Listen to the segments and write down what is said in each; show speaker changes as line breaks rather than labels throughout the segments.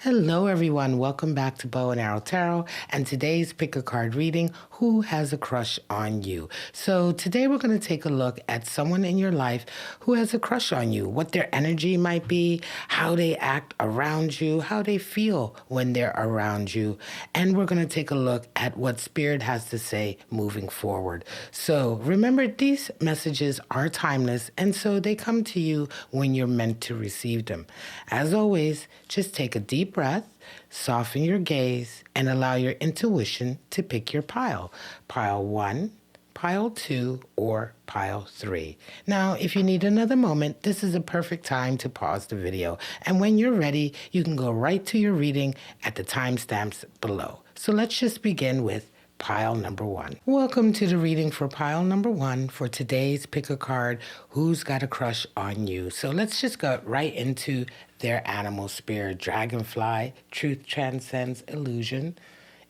Hello, everyone. Welcome back to Bow and Arrow Tarot. And today's pick a card reading, Who Has a Crush on You? So today we're going to take a look at someone in your life who has a crush on you, what their energy might be, how they act around you, how they feel when they're around you. And we're going to take a look at what Spirit has to say moving forward. So remember, these messages are timeless, and so they come to you when you're meant to receive them. As always, just take a deep breath, soften your gaze, and allow your intuition to pick your pile. Pile 1, pile 2, or pile 3. Now, if you need another moment, this is a perfect time to pause the video. And when you're ready, you can go right to your reading at the timestamps below. So let's just begin with pile number 1. Welcome to the reading for pile number 1 for today's pick a card, Who's Got a Crush on You? So let's just go right into their animal spirit. Dragonfly, truth transcends illusion,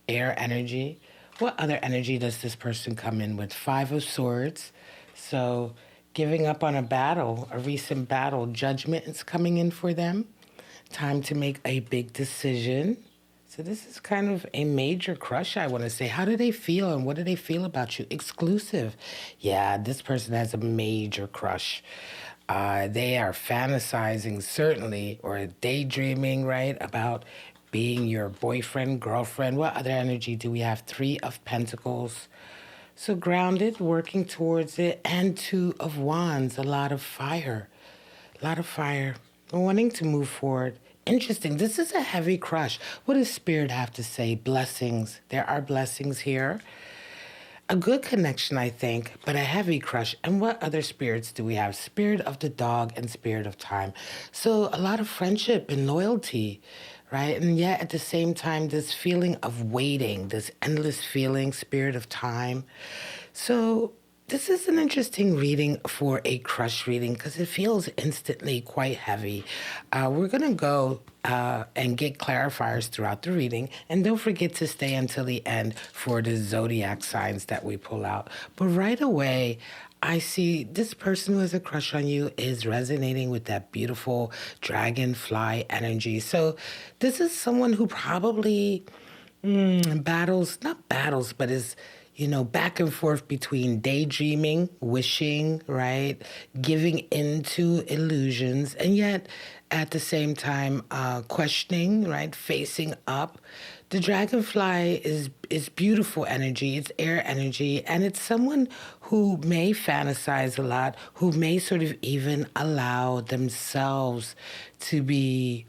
air energy. What other energy does this person come in with? 5 of Swords. So giving up on a battle, a recent battle, judgment is coming in for them. Time to make a big decision. So this is kind of a major crush, I want to say. How do they feel and what do they feel about you? Exclusive. Yeah, this person has a major crush. They are fantasizing, certainly, or daydreaming, right, about being your boyfriend, girlfriend. What other energy do we have? 3 of Pentacles. So grounded, working towards it, and 2 of Wands, a lot of fire. A lot of fire. Wanting to move forward. Interesting. This is a heavy crush. What does Spirit have to say? Blessings. There are blessings here. A good connection, I think, but a heavy crush. And what other spirits do we have? Spirit of the dog and Spirit of time. So a lot of friendship and loyalty, right? And yet at the same time, this feeling of waiting, this endless feeling, Spirit of time. So this is an interesting reading for a crush reading because it feels instantly quite heavy. We're going to go and get clarifiers throughout the reading. And don't forget to stay until the end for the zodiac signs that we pull out. But right away, I see this person who has a crush on you is resonating with that beautiful dragonfly energy. So this is someone who probably not battles, but is back and forth between daydreaming, wishing, right, giving into illusions, and yet at the same time questioning, right, facing up. The dragonfly is beautiful energy, it's air energy, and it's someone who may fantasize a lot, who may sort of even allow themselves to be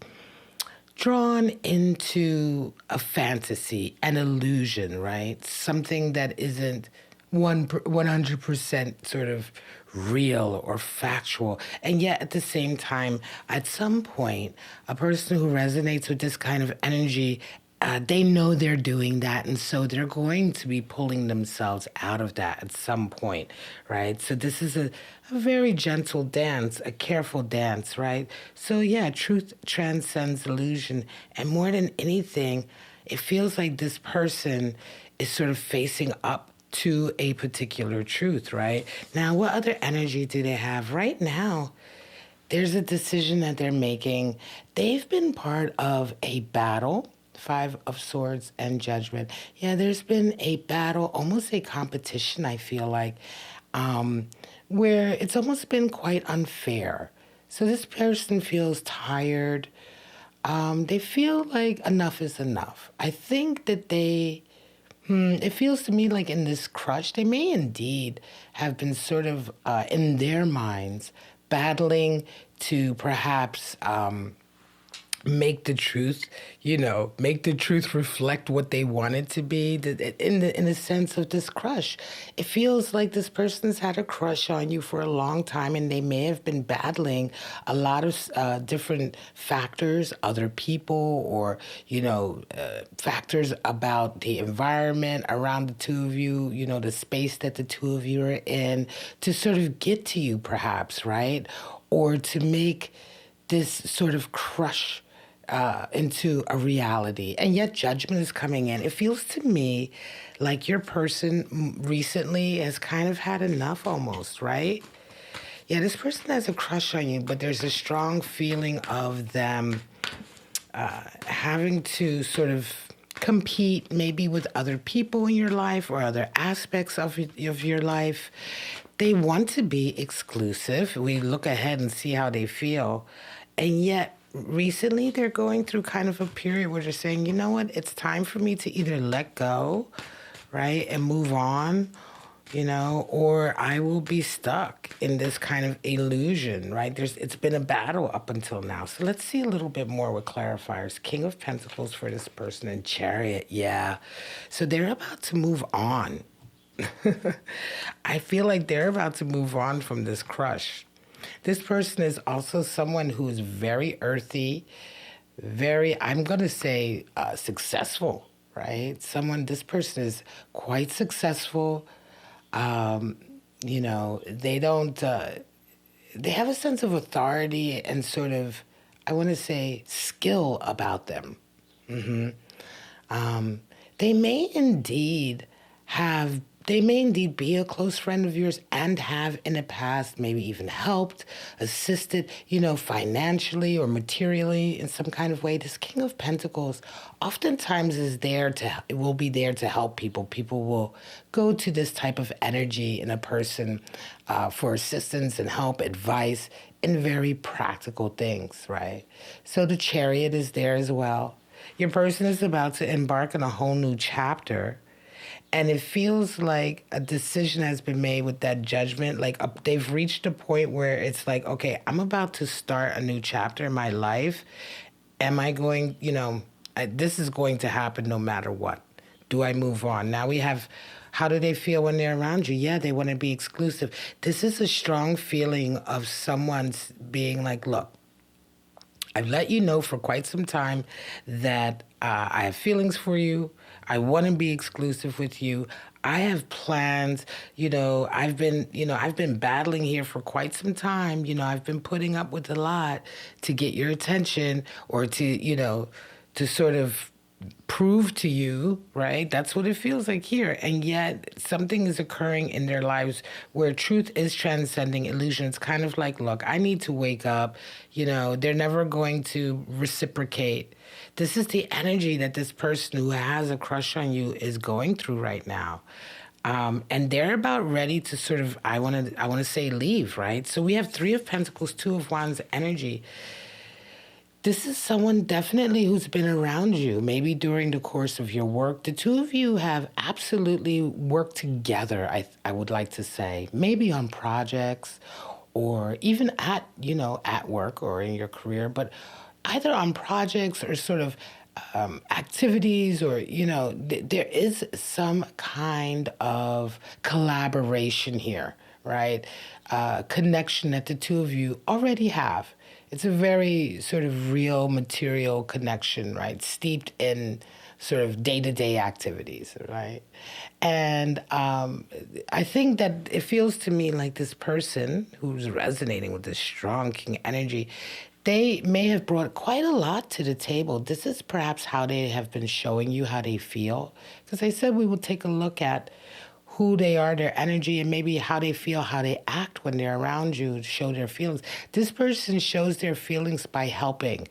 drawn into a fantasy, an illusion, right? Something that isn't 100% sort of real or factual. And yet at the same time, at some point, a person who resonates with this kind of energy, they know they're doing that, and so they're going to be pulling themselves out of that at some point, right? So this is a very gentle dance, a careful dance, right? So yeah, truth transcends illusion, and more than anything, it feels like this person is sort of facing up to a particular truth, right? Now, what other energy do they have? Right now, there's a decision that they're making. They've been part of a battle. 5 of Swords and Judgment. Yeah, there's been a battle, almost a competition, I feel like, where it's almost been quite unfair. So this person feels tired. They feel like enough is enough. I think that it feels to me like in this crush, they may indeed have been sort of, in their minds, battling to perhaps make the truth, make the truth reflect what they want it to be. In the sense of this crush, it feels like this person's had a crush on you for a long time, and they may have been battling a lot of different factors, other people, or factors about the environment around the two of you, the space that the two of you are in, to sort of get to you, perhaps, right, or to make this sort of crush into a reality. And yet judgment is coming in. It feels to me like your person recently has kind of had enough almost, right? Yeah, this person has a crush on you, but there's a strong feeling of them having to sort of compete maybe with other people in your life or other aspects of your life. They want to be exclusive. We look ahead and see how they feel. And yet, recently, they're going through kind of a period where they're saying, you know what, it's time for me to either let go, right, and move on, or I will be stuck in this kind of illusion, right? It's been a battle up until now. So let's see a little bit more with clarifiers. King of Pentacles for this person and Chariot, yeah. So they're about to move on. I feel like they're about to move on from this crush. This person is also someone who is very earthy, very, I'm going to say, successful, right? This person is quite successful. They don't, they have a sense of authority and sort of, I want to say, skill about them. They may indeed be a close friend of yours and have in the past maybe even helped, assisted, financially or materially in some kind of way. This King of Pentacles oftentimes will be there to help people. People will go to this type of energy in a person for assistance and help, advice in very practical things, right? So the Chariot is there as well. Your person is about to embark on a whole new chapter. And it feels like a decision has been made with that judgment. Like they've reached a point where it's like, okay, I'm about to start a new chapter in my life. Am I going, this is going to happen no matter what. Do I move on? Now we have, how do they feel when they're around you? Yeah, they want to be exclusive. This is a strong feeling of someone's being like, look, I've let you know for quite some time that I have feelings for you. I want to be exclusive with you. I have plans. I've been battling here for quite some time. I've been putting up with a lot to get your attention or to sort of prove to you, right? That's what it feels like here. And yet something is occurring in their lives where truth is transcending illusion. It's kind of like, look, I need to wake up. They're never going to reciprocate. This is the energy that this person who has a crush on you is going through right now. And they're about ready to sort of, I want to say leave, right? So we have Three of Pentacles, Two of Wands energy. This is someone definitely who's been around you, maybe during the course of your work. The two of you have absolutely worked together, I would like to say, maybe on projects or even at work or in your career, but either on projects or sort of activities or, there is some kind of collaboration here, right? Connection that the two of you already have. It's a very sort of real material connection, right? Steeped in sort of day-to-day activities, right? And I think that it feels to me like this person who's resonating with this strong King energy, they may have brought quite a lot to the table. This is perhaps how they have been showing you how they feel. Because I said we will take a look at who they are, their energy, and maybe how they feel, how they act when they're around you, show their feelings. This person shows their feelings by helping,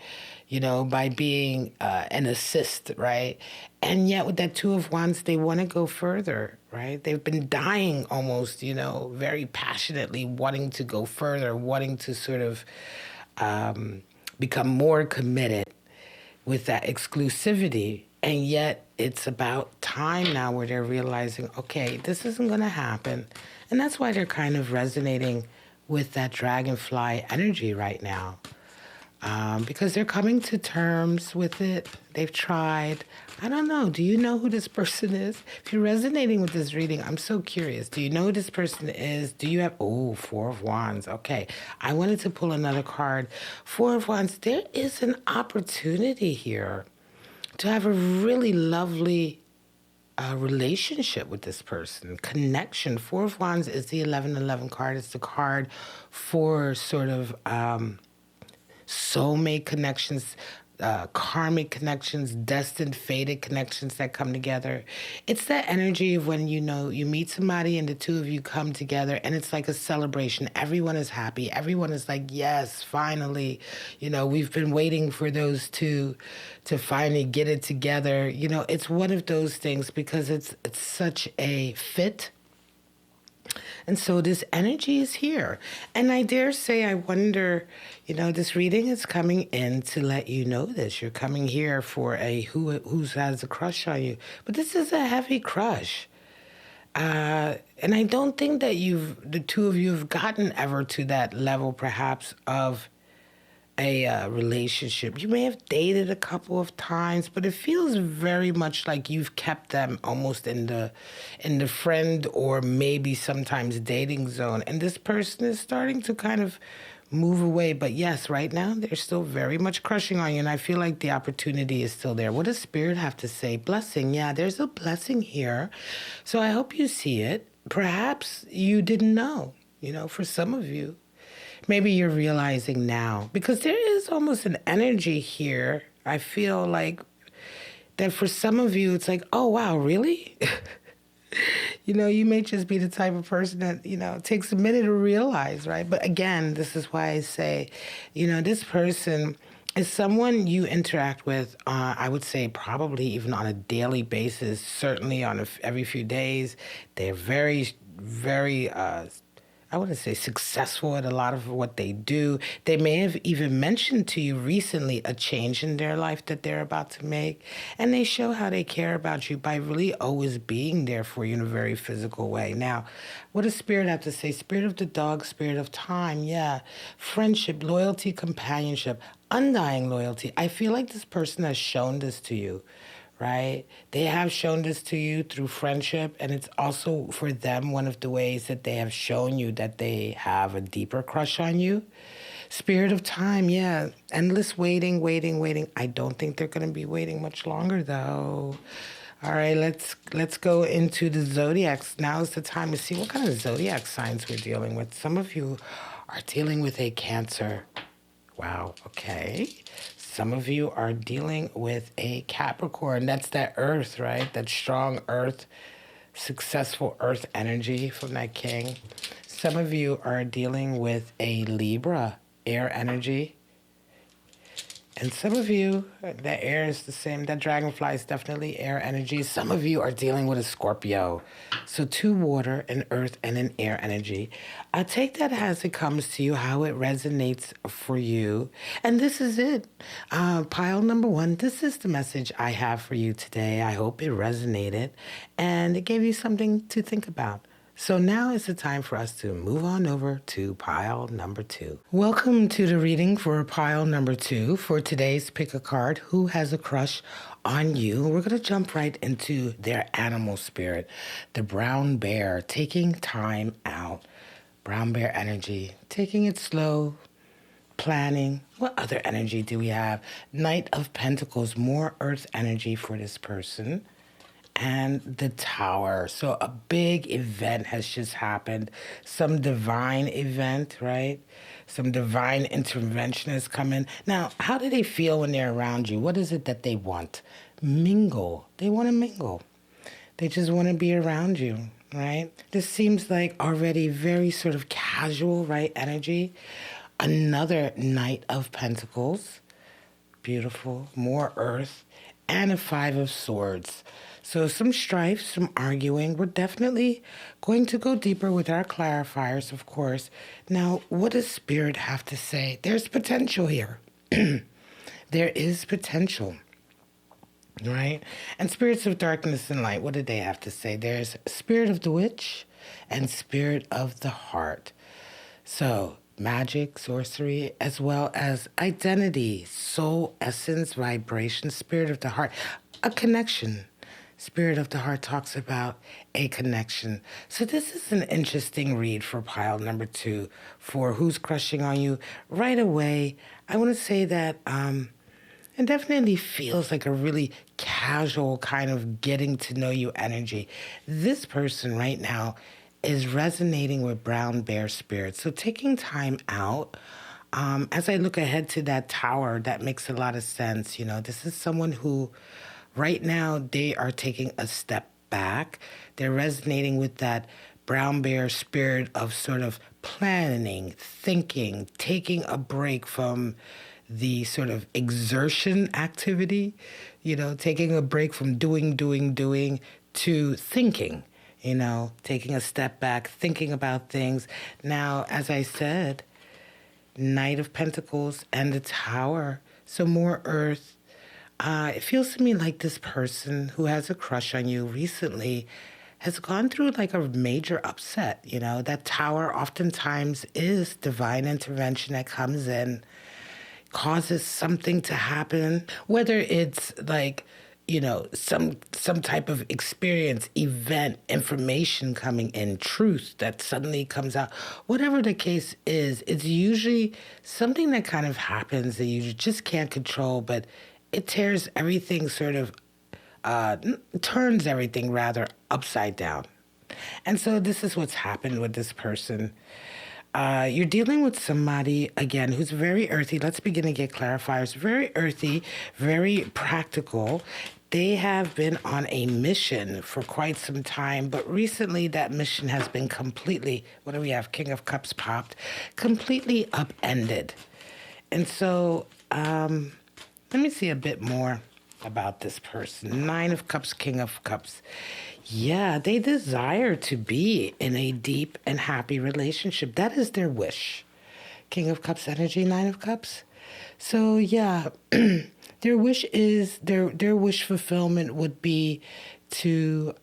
by being an assist, right? And yet with that Two of Wands, they want to go further, right? They've been dying almost, very passionately, wanting to go further, wanting to sort of become more committed with that exclusivity. And yet it's about time now where they're realizing, okay, this isn't going to happen. And that's why they're kind of resonating with that dragonfly energy right now. Because they're coming to terms with it. They've tried. I don't know. Do you know who this person is? If you're resonating with this reading, I'm so curious. Do you know who this person is? Do you have... Oh, Four of Wands. Okay. I wanted to pull another card. Four of Wands. There is an opportunity here to have a really lovely relationship with this person, connection. Four of Wands is the 1111 card. It's the card for sort of soulmate connections, karmic connections, destined, fated connections that come together. It's that energy of when, you meet somebody and the two of you come together and it's like a celebration. Everyone is happy. Everyone is like, yes, finally. We've been waiting for those two to finally get it together. It's one of those things because it's such a fit. And so this energy is here. And I dare say, I wonder, this reading is coming in to let you know this. You're coming here for a who has a crush on you. But this is a heavy crush. And I don't think that the two of you have gotten ever to that level, perhaps, of a relationship. You may have dated a couple of times, but it feels very much like you've kept them almost in the friend or maybe sometimes dating zone. And this person is starting to kind of move away. But yes, right now they're still very much crushing on you, and I feel like the opportunity is still there. What does Spirit have to say? Blessing. Yeah, there's a blessing here. So I hope you see it. Perhaps you didn't know. For some of you, maybe you're realizing now, because there is almost an energy here. I feel like that for some of you, it's like, oh, wow, really? You may just be the type of person that, it takes a minute to realize, right? But again, this is why I say, this person is someone you interact with, I would say probably even on a daily basis, certainly on every few days. They're very, very I wouldn't say successful at a lot of what they do. They may have even mentioned to you recently a change in their life that they're about to make. And they show how they care about you by really always being there for you in a very physical way. Now, what does Spirit have to say? Spirit of the dog, spirit of time, yeah. Friendship, loyalty, companionship, undying loyalty. I feel like this person has shown this to you. Right? They have shown this to you through friendship, and it's also for them one of the ways that they have shown you that they have a deeper crush on you. Spirit of time, yeah. Endless waiting, waiting, waiting. I don't think they're going to be waiting much longer, though. All right, let's go into the zodiacs. Now is the time to see what kind of zodiac signs we're dealing with. Some of you are dealing with a Cancer. Wow, okay. Some of you are dealing with a Capricorn. That's that earth, right? That strong earth, successful earth energy from that king. Some of you are dealing with a Libra, air energy. And some of you, that air is the same. That dragonfly is definitely air energy. Some of you are dealing with a Scorpio. So 2 water, an earth, and an air energy. I take that as it comes to you, how it resonates for you. And this is it. Pile number 1, this is the message I have for you today. I hope it resonated and it gave you something to think about. So now is the time for us to move on over to pile number 2. Welcome to the reading for pile number 2 for today's Pick a Card, Who Has a Crush on You? We're going to jump right into their animal spirit, the brown bear, taking time out. Brown bear energy, taking it slow, planning. What other energy do we have? Knight of Pentacles, more earth energy for this person. And the Tower. So a big event has just happened. Some divine event, right? Some divine intervention has come in. Now, how do they feel when they're around you? What is it that they want? Mingle. They want to mingle. They just want to be around you, right? This seems like already very sort of casual, right, energy. Another Knight of Pentacles. Beautiful. More earth. And a 5 of Swords. So some strife, some arguing. We're definitely going to go deeper with our clarifiers, of course. Now, what does Spirit have to say? There's potential here. There is potential, right? And spirits of darkness and light, what did they have to say? There's Spirit of the Witch and Spirit of the Heart. So magic, sorcery, as well as identity, soul, essence, vibration, Spirit of the Heart, a connection. Spirit of the Heart talks about a connection. So this is an interesting read for pile number 2 for who's crushing on you. Right away, I want to say that it definitely feels like a really casual kind of getting to know you energy. This person right now is resonating with brown bear spirit. So taking time out, As I look ahead to that tower, that makes a lot of sense. This is someone who, right now, they are taking a step back. They're resonating with that brown bear spirit of sort of planning, thinking, taking a break from the sort of exertion activity, taking a break from doing to thinking, taking a step back, thinking about things. Now, as I said, Knight of Pentacles and the Tower, so more earth. It feels to me like this person who has a crush on you recently has gone through like a major upset. That tower oftentimes is divine intervention that comes in, causes something to happen, whether it's like, some type of experience, event, information coming in, truth that suddenly comes out. Whatever the case is, it's usually something that kind of happens that you just can't control, but it tears everything turns everything rather upside down. And so this is what's happened with this person. You're dealing with somebody, again, who's very earthy. Let's begin to get clarifiers. Very earthy, very practical. They have been on a mission for quite some time, but recently that mission has been completely, what do we have? King of Cups popped, completely upended. And so let me see a bit more about this person. Nine of Cups, King of Cups. Yeah, they desire to be in a deep and happy relationship. That is their wish. King of Cups energy, Nine of Cups. So yeah, their wish is their wish fulfillment would be to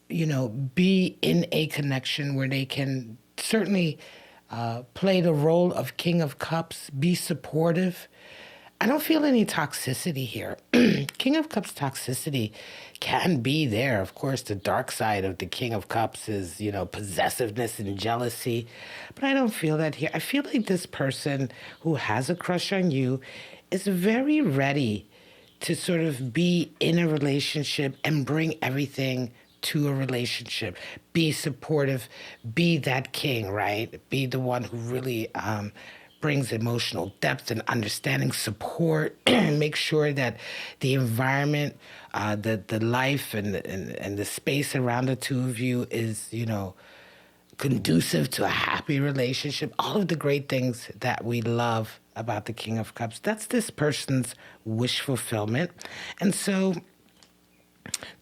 be in a connection where they can certainly play the role of King of Cups, be supportive. I don't feel any toxicity here. King of Cups toxicity can be there. Of course, the dark side of the King of Cups is, possessiveness and jealousy. But I don't feel that here. I feel like this person who has a crush on you is very ready to sort of be in a relationship and bring everything to a relationship. Be supportive. Be that king, right? Be the one who really brings emotional depth and understanding, support, make sure that the environment, the life and the space around the two of you is, conducive to a happy relationship. All of the great things that we love about the King of Cups. That's this person's wish fulfillment. And so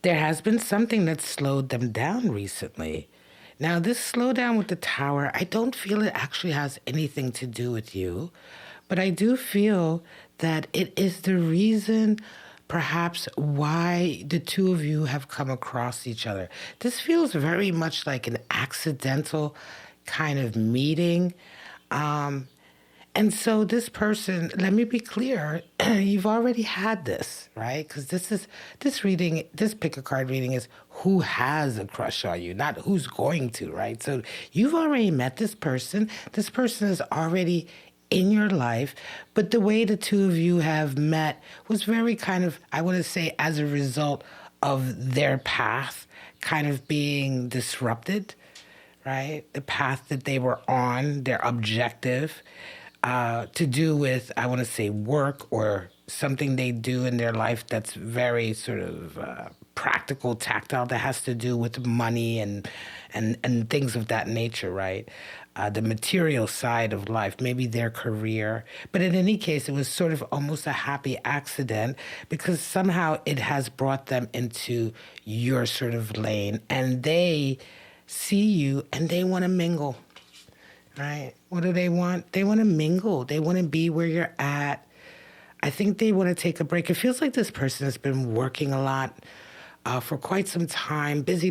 there has been something that slowed them down recently. Now, this slowdown with the tower, I don't feel it actually has anything to do with you, but I do feel that it is the reason perhaps why the two of you have come across each other. This feels very much like an accidental kind of meeting. And so this person, let me be clear, you've already had this, right? Because this pick a card reading is who has a crush on you, not who's going to, right? So you've already met this person. This person is already in your life, but the way the two of you have met was very kind of, I want to say, as a result of their path kind of being disrupted, right? The path that they were on, their objective, to do with, I want to say, work or something they do in their life that's very sort of practical, tactile, that has to do with money and things of that nature, right? The material side of life, maybe their career. But in any case, it was sort of almost a happy accident because somehow it has brought them into your sort of lane. And they see you and they want to mingle. Right? What do they want? They want to mingle. They want to be where you're at. I think they want to take a break. It feels like this person has been working a lot for quite some time, busy,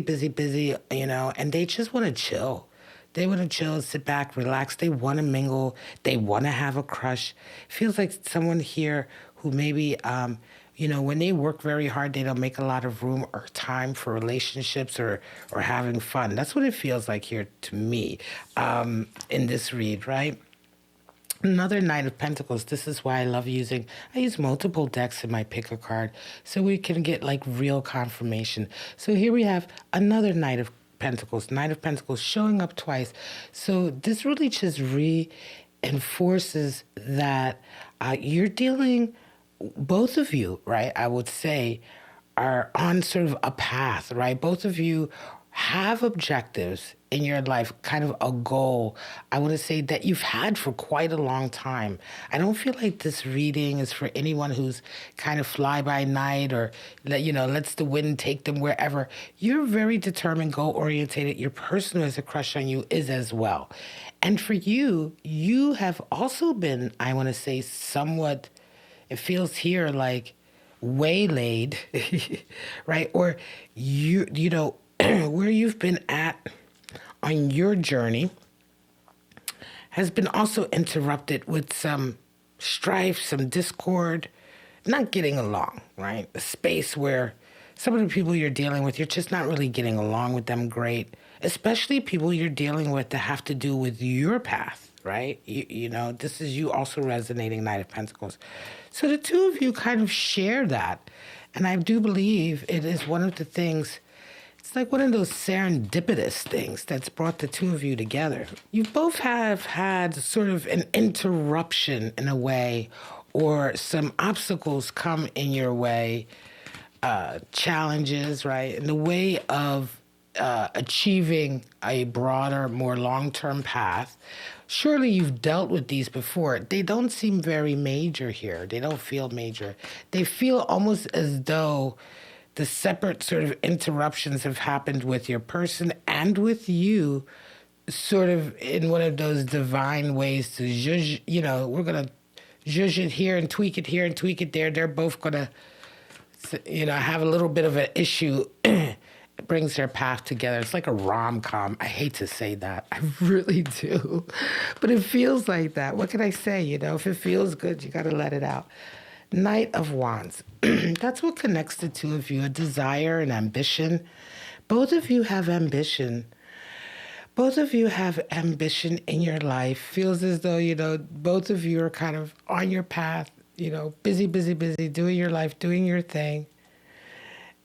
and they just want to chill. They want to chill, sit back, relax. They want to mingle. They want to have a crush. It feels like someone here who maybe, when they work very hard, they don't make a lot of room or time for relationships or having fun. That's what it feels like here to me in this read, right? Another Knight of Pentacles. This is why I use multiple decks in my pick a card so we can get like real confirmation. So here we have another Knight of Pentacles showing up twice. So this really just enforces that you're dealing, both of you, right, I would say, are on sort of a path, right? Both of you have objectives in your life, kind of a goal, I want to say, that you've had for quite a long time. I don't feel like this reading is for anyone who's kind of fly by night or, lets the wind take them wherever. You're very determined, goal oriented. Your person who has a crush on you is as well. And for you, you have also been, I want to say, somewhat, it feels here like waylaid, right? Or where you've been at on your journey has been also interrupted with some strife, some discord, not getting along, right? A space where some of the people you're dealing with, you're just not really getting along with them great, especially people you're dealing with that have to do with your path, right? This is you also resonating Knight of Pentacles. So the two of you kind of share that. And I do believe it is one of the things, it's like one of those serendipitous things that's brought the two of you together. You both have had sort of an interruption in a way, or some obstacles come in your way, challenges, right, in the way of achieving a broader, more long-term path. Surely you've dealt with these before. They don't seem very major here. They don't feel major. They feel almost as though the separate sort of interruptions have happened with your person and with you, sort of in one of those divine ways to zhuzh, we're going to zhuzh it here and tweak it here and tweak it there. They're both going to, have a little bit of an issue. It brings their path together. It's like a rom-com. I hate to say that. I really do. But it feels like that. What can I say? If it feels good, you got to let it out. Knight of Wands. That's what connects the two of you, a desire and ambition. Both of you have ambition. Both of you have ambition in your life. Feels as though, both of you are kind of on your path, busy, doing your life, doing your thing.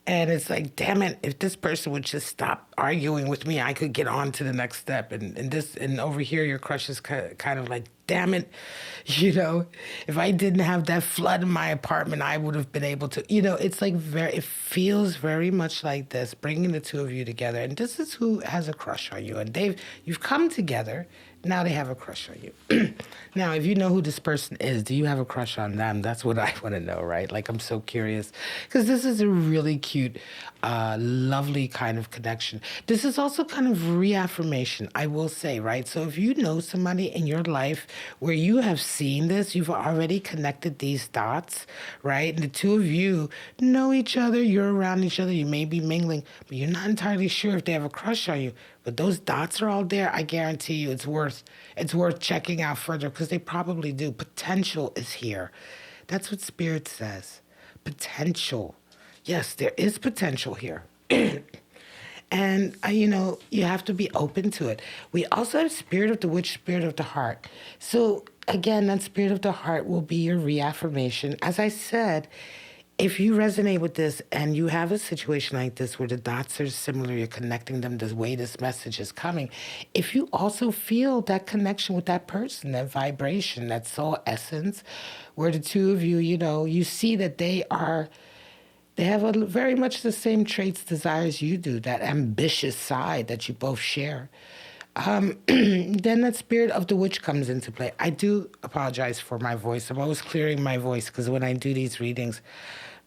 And it's like, damn it, if this person would just stop arguing with me, I could get on to the next step. And over here, your crush is kind of like, damn it, if I didn't have that flood in my apartment, I would have been able to, it's like it feels very much like this, bringing the two of you together. And this is who has a crush on you. And you've come together. Now they have a crush on you. Now, if you know who this person is, do you have a crush on them? That's what I want to know, right? Like, I'm so curious. Because this is a really cute, lovely kind of connection. This is also kind of reaffirmation, I will say, right? So if you know somebody in your life where you have seen this, you've already connected these dots, right? And the two of you know each other, you're around each other, you may be mingling, but you're not entirely sure if they have a crush on you. But those dots are all there. I guarantee you it's worth checking out further, because they probably do. Potential is here. That's what Spirit says. Potential. Yes, there is potential here. And, you have to be open to it. We also have Spirit of the Witch, Spirit of the Heart. So, again, that Spirit of the Heart will be your reaffirmation. As I said, if you resonate with this and you have a situation like this where the dots are similar, you're connecting them the way this message is coming, if you also feel that connection with that person, that vibration, that soul essence, where the two of you, you see that they have very much the same traits, desires you do, that ambitious side that you both share, then that Spirit of the Witch comes into play. I do apologize for my voice. I'm always clearing my voice, because when I do these readings,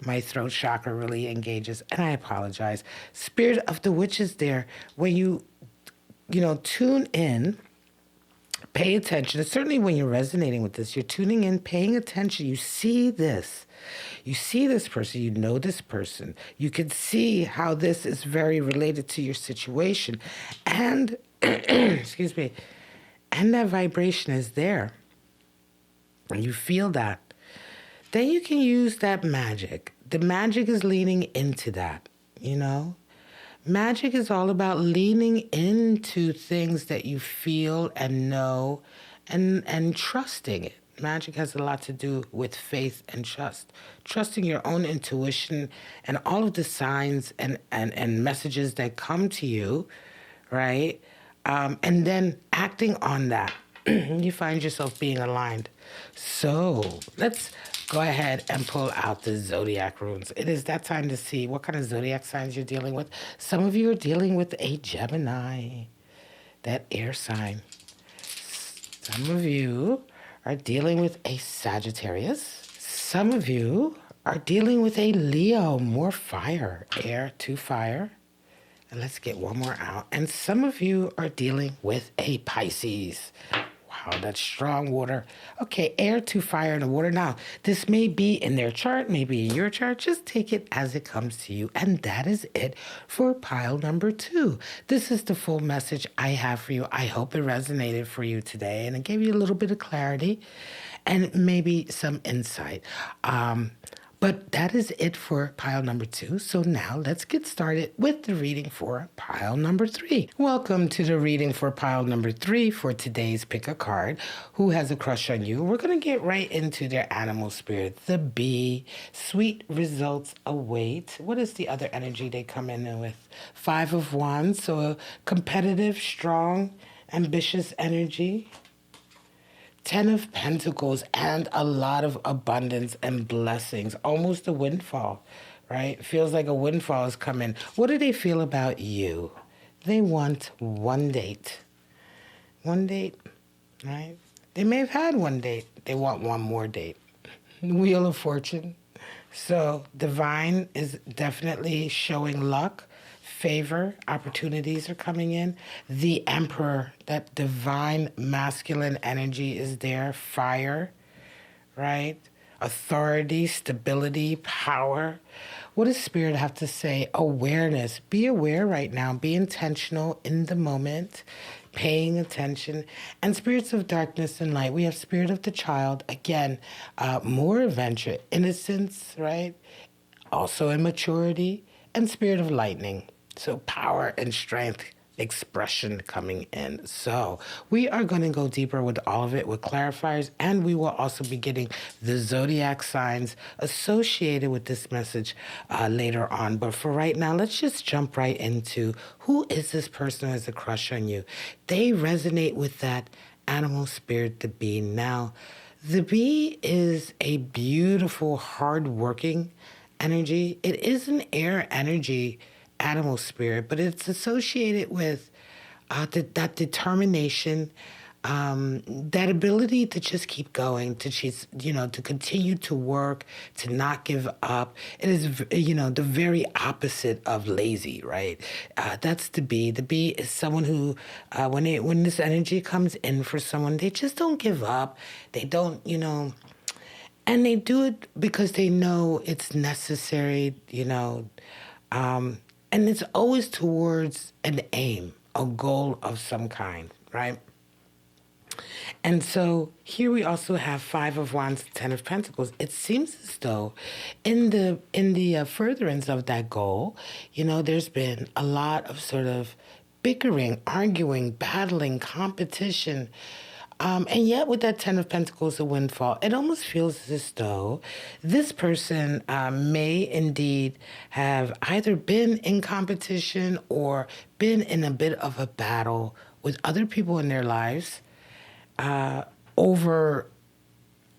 my throat chakra really engages, and I apologize. Spirit of the Witch is there. When you tune in, pay attention. And certainly when you're resonating with this, you're tuning in, paying attention. You see this. You see this person. You know this person. You can see how this is very related to your situation. And, excuse me, and that vibration is there. And you feel that. Then you can use that magic. The magic is leaning into that, Magic is all about leaning into things that you feel and know and trusting it. Magic has a lot to do with faith and trust. Trusting your own intuition and all of the signs and messages that come to you, right? And then acting on that. you find yourself being aligned. So let's go ahead and pull out the zodiac runes. It is that time to see what kind of zodiac signs you're dealing with. Some of you are dealing with a Gemini, that air sign. Some of you are dealing with a Sagittarius. Some of you are dealing with a Leo, more fire, air to fire. And let's get one more out. And some of you are dealing with a Pisces. Wow, that's strong water. Okay, air to fire and water. Now, this may be in their chart, maybe in your chart. Just take it as it comes to you. And that is it for pile number 2. This is the full message I have for you. I hope it resonated for you today and it gave you a little bit of clarity and maybe some insight. But that is it for pile number 2. So now let's get started with the reading for pile number 3. Welcome to the reading for pile number 3 for today's Pick a Card. Who has a crush on you? We're going to get right into their animal spirit, the bee. Sweet results await. What is the other energy they come in with? 5 of Wands, so a competitive, strong, ambitious energy. 10 of Pentacles and a lot of abundance and blessings. Almost a windfall, right? Feels like a windfall is coming. What do they feel about you? They want one date. One date, right? They may have had one date. They want one more date. Wheel of Fortune. So divine is definitely showing luck. Favor, opportunities are coming in. The Emperor, that divine masculine energy is there. Fire, right? Authority, stability, power. What does Spirit have to say? Awareness. Be aware right now. Be intentional in the moment, paying attention. And spirits of darkness and light. We have Spirit of the Child. Again, more adventure, innocence, right? Also immaturity. And Spirit of Lightning. So power and strength, expression coming in. So we are going to go deeper with all of it with clarifiers, and we will also be getting the zodiac signs associated with this message later on. But for right now, let's just jump right into who is this person who has a crush on you. They resonate with that animal spirit, the bee. Now, the bee is a beautiful, hardworking energy. It is an air energy animal spirit, but it's associated with that determination, that ability to just keep going, to continue to work, to not give up. It is, the very opposite of lazy, right? That's the bee. The bee is someone who, when this energy comes in for someone, they just don't give up. They don't, and they do it because they know it's necessary, and it's always towards an aim, a goal of some kind, right? And so here we also have 5 of Wands, 10 of Pentacles. It seems as though in the furtherance of that goal, there's been a lot of sort of bickering, arguing, battling, competition. And yet with that 10 of Pentacles, a windfall, it almost feels as though this person may indeed have either been in competition or been in a bit of a battle with other people in their lives over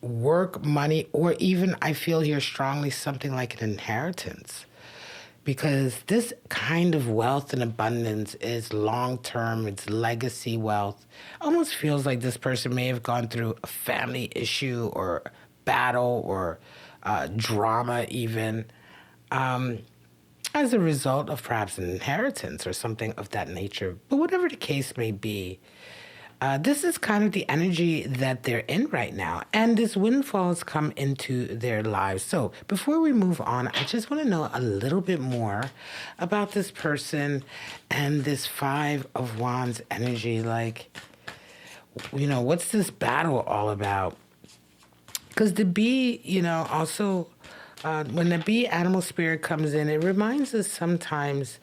work, money, or even, I feel here strongly, something like an inheritance. Because this kind of wealth and abundance is long-term, it's legacy wealth. Almost feels like this person may have gone through a family issue or battle or drama even as a result of perhaps an inheritance or something of that nature. But whatever the case may be, this is kind of the energy that they're in right now. And this windfall has come into their lives. So before we move on, I just want to know a little bit more about this person and this 5 of Wands energy. Like, what's this battle all about? Because the bee, also, when the bee animal spirit comes in, it reminds us sometimes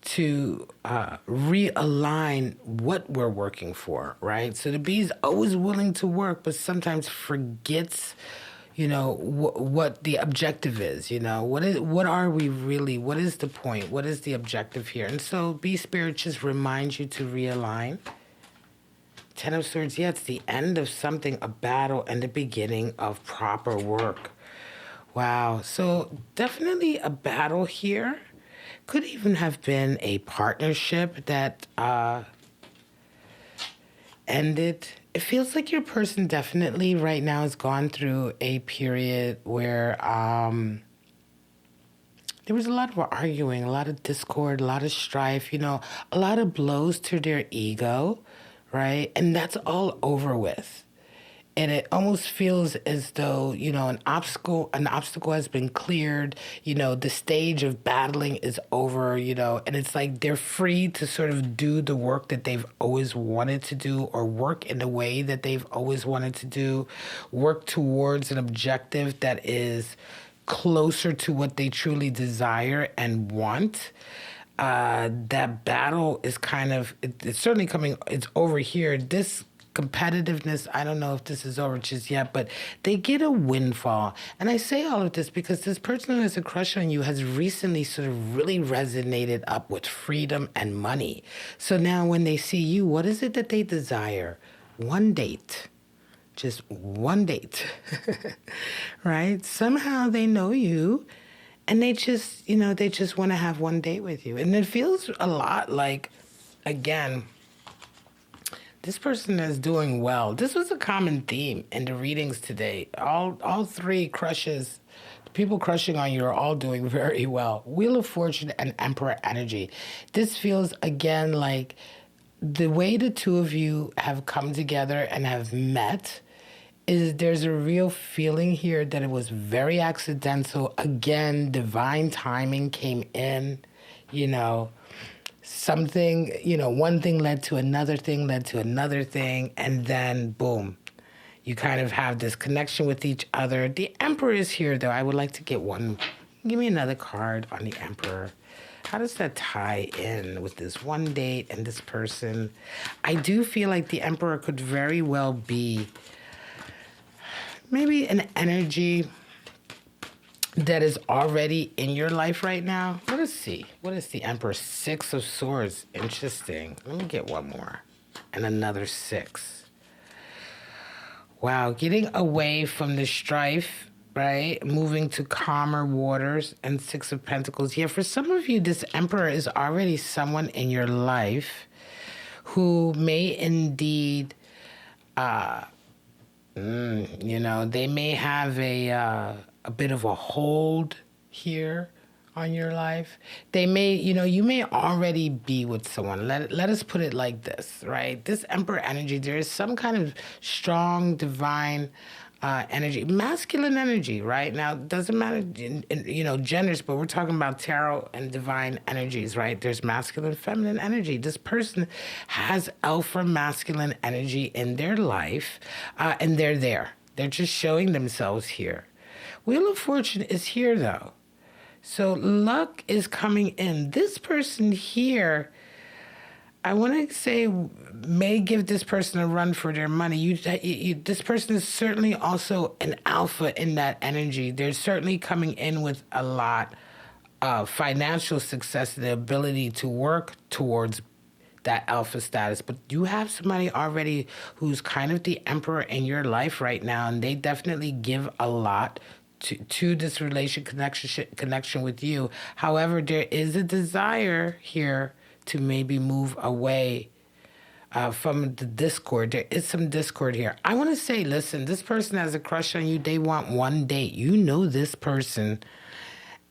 to realign what we're working for, right? So the bee's always willing to work, but sometimes forgets, what the objective is. What are we really? What is the point? What is the objective here? And so bee spirit just reminds you to realign, Ten of Swords, yeah, it's the end of something, a battle, and the beginning of proper work. Wow. So definitely a battle here. Could even have been a partnership that ended. It feels like your person definitely right now has gone through a period where there was a lot of arguing, a lot of discord, a lot of strife, a lot of blows to their ego, right? And that's all over with. And it almost feels as though, an obstacle has been cleared, the stage of battling is over, and it's like they're free to sort of do the work that they've always wanted to do, or work in the way that they've always wanted to do, work towards an objective that is closer to what they truly desire and want. That battle is it's certainly coming, it's over here. This competitiveness, I don't know if this is over just yet, but they get a windfall. And I say all of this because this person who has a crush on you has recently sort of really resonated up with freedom and money. So now when they see you, what is it that they desire? One date. Just one date. Right? Somehow they know you and they just want to have one date with you. And it feels a lot like, again, this person is doing well. This was a common theme in the readings today. All three crushes, the people crushing on you are all doing very well. Wheel of Fortune and Emperor energy. This feels, again, like the way the two of you have come together and have met is there's a real feeling here that it was very accidental. Again, divine timing came in, something, one thing led to another thing, and then boom, you kind of have this connection with each other. The Emperor is here, though. I would like to get one. Give me another card on the Emperor. How does that tie in with this one date and this person? I do feel like the Emperor could very well be maybe an energy that is already in your life right now. Let us see. What is the Emperor? Six of Swords. Interesting. Let me get one more. And another six. Wow. Getting away from the strife, right? Moving to calmer waters, and Six of Pentacles. Yeah, for some of you, this Emperor is already someone in your life who may indeed, they may have a bit of a hold here on your life. They may, you may already be with someone. Let us put it like this, right? This Emperor energy, there is some kind of strong divine energy, masculine energy, right? Now, it doesn't matter, genders, but we're talking about tarot and divine energies, right? There's masculine, feminine energy. This person has alpha masculine energy in their life, and they're there. They're just showing themselves here. Wheel of Fortune is here, though. So luck is coming in. This person here, I want to say, may give this person a run for their money. This person is certainly also an alpha in that energy. They're certainly coming in with a lot of financial success, the ability to work towards that alpha status. But you have somebody already who's kind of the Emperor in your life right now, and they definitely give a lot to this connection with you. However, there is a desire here to maybe move away from the discord. There is some discord here. I want to say, listen, this person has a crush on you. They want one date. You know this person.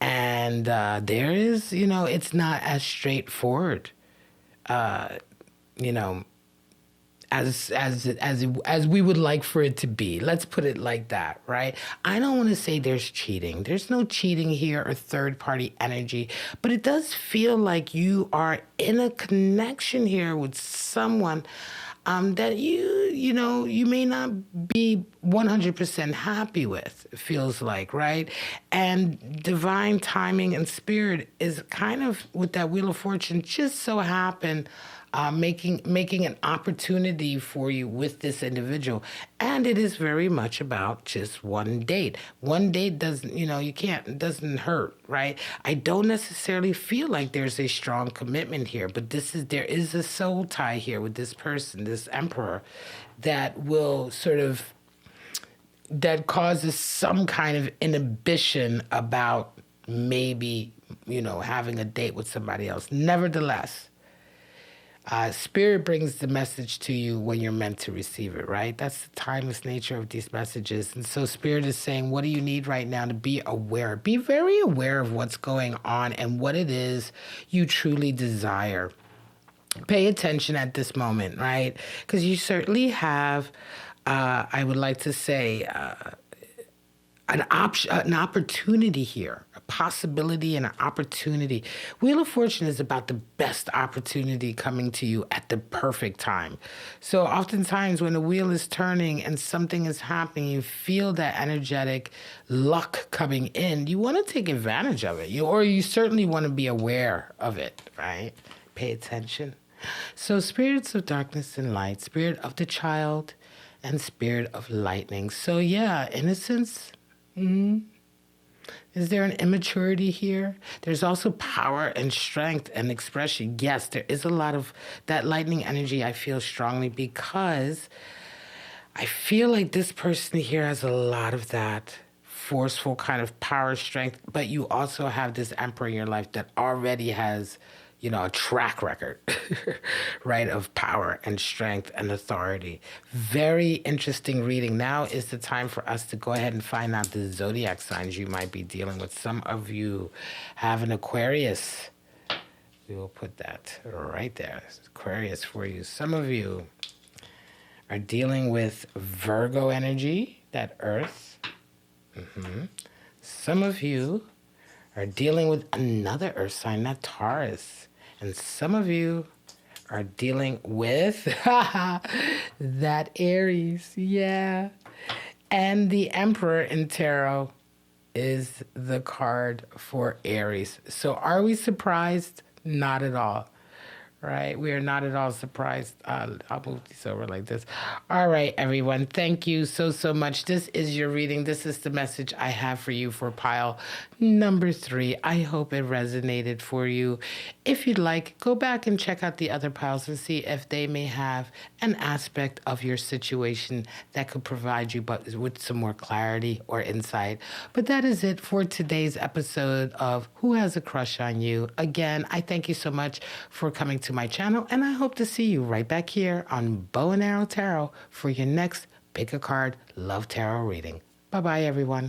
And there is, it's not as straightforward, as we would like for it to be. Let's put it like that, right? I don't want to say there's cheating. There's no cheating here or third-party energy, but it does feel like you are in a connection here with someone that you may not be 100% happy with, it feels like, right? And divine timing and spirit is kind of, with that Wheel of Fortune, just so happen making an opportunity for you with this individual. And it is very much about just one date. One date doesn't, you can't, it doesn't hurt, right? I don't necessarily feel like there's a strong commitment here, but there is a soul tie here with this person, this emperor, that will that causes some kind of inhibition about maybe, having a date with somebody else. Nevertheless, Spirit brings the message to you when you're meant to receive it, right? That's the timeless nature of these messages. And so Spirit is saying, what do you need right now to be aware? Be very aware of what's going on and what it is you truly desire. Pay attention at this moment, right? Because you certainly have, I would like to say, an opportunity here, a possibility and an opportunity. Wheel of Fortune is about the best opportunity coming to you at the perfect time. So oftentimes when the wheel is turning and something is happening, you feel that energetic luck coming in, you want to take advantage of it. Or you certainly want to be aware of it, right? Pay attention. So spirits of darkness and light, spirit of the child, and spirit of lightning. So yeah, innocence. Is there an immaturity here? There's also power and strength and expression. Yes, there is a lot of that lightning energy, I feel strongly, because I feel like this person here has a lot of that forceful kind of power, strength, but you also have this emperor in your life that already has, a track record, right, of power and strength and authority. Very interesting reading. Now is the time for us to go ahead and find out the zodiac signs you might be dealing with. Some of you have an Aquarius. We will put that right there. Aquarius for you. Some of you are dealing with Virgo energy, that earth. Some of you are dealing with another earth sign, that Taurus. And some of you are dealing with that Aries. Yeah. And the Emperor in Tarot is the card for Aries. So are we surprised? Not at all. Right? We are not at all surprised. I'll move these over like this. All right, everyone. Thank you so much. This is your reading. This is the message I have for you for pile number 3. I hope it resonated for you. If you'd like, go back and check out the other piles and see if they may have an aspect of your situation that could provide you with some more clarity or insight. But that is it for today's episode of Who Has a Crush on You? Again, I thank you so much for coming to my channel, and I hope to see you right back here on Bow and Arrow Tarot for your next Pick a Card Love Tarot reading. Bye-bye, everyone.